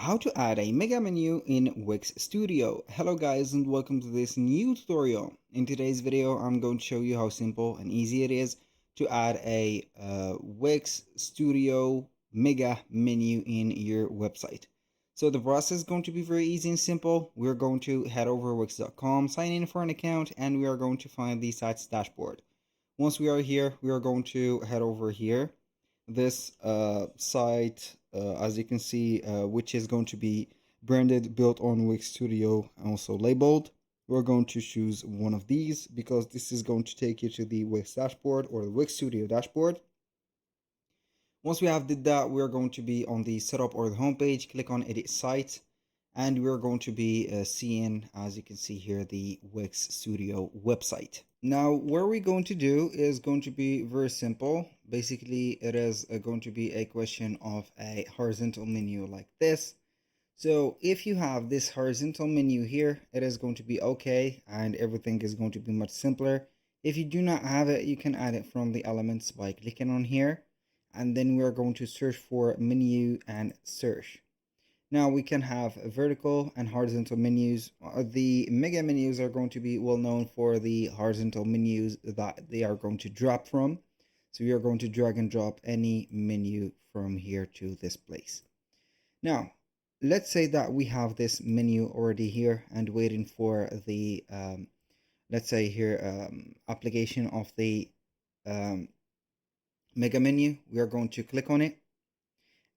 How to add a mega menu in Wix Studio. Hello guys and welcome to this new tutorial. In today's video I'm going to show you how simple and easy it is to add a Wix Studio mega menu in your website. So the process is going to be very easy and simple. We're going to head over wix.com, sign in for an account, and we are going to find the site's dashboard. Once we are here, we are going to head over here. This site, as you can see, which is going to be branded, built on Wix Studio, and also labeled. We're going to choose one of these because this is going to take you to the Wix dashboard or the Wix Studio dashboard. Once we have did that, we're going to be on the setup or the homepage. Click on edit site, and we're going to be seeing, as you can see here, the Wix Studio website. Now what we're going to do is going to be very simple. Basically it is going to be a question of a horizontal menu like this. So if you have this horizontal menu here, it is going to be okay and everything is going to be much simpler. If you do not have it, you can add it from the elements by clicking on here, and then we're going to search for menu and search. Now we can have vertical and horizontal menus. The mega menus are going to be well known for the horizontal menus that they are going to drop from. So we are going to drag and drop any menu from here to this place. Now, let's say that we have this menu already here and waiting for the, let's say here, application of the mega menu. We are going to click on it,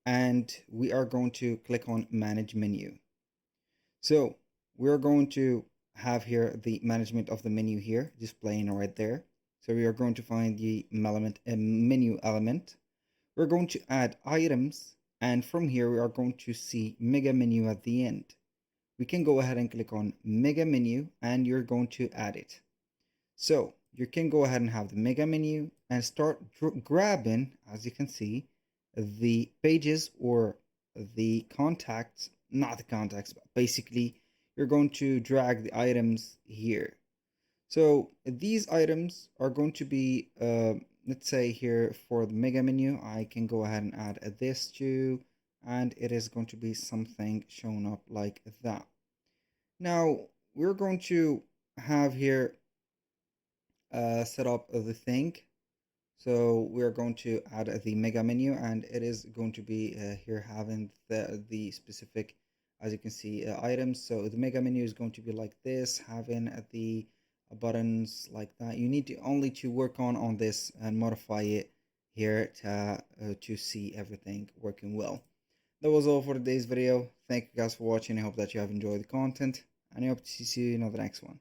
and we are going to click on manage menu. So we're going to have here the management of the menu here displaying right there. So we are going to find the menu element. We're going to add items, and from here we are going to see mega menu at the end. We can go ahead and click on mega menu and you're going to add it. So you can go ahead and have the mega menu and start grabbing, as you can see, the pages or the contacts, not the contacts, but basically you're going to drag the items here. So these items are going to be, let's say here for the mega menu, I can go ahead and add this too, and it is going to be something shown up like that. Now we're going to have here set up the thing. So we're going to add the mega menu, and it is going to be here having the specific, as you can see, items. So the mega menu is going to be like this, having the buttons like that. You need to only to work on this and modify it here to see everything working well. That was all for today's video. Thank you guys for watching. I hope that you have enjoyed the content, and I hope to see you in the next one.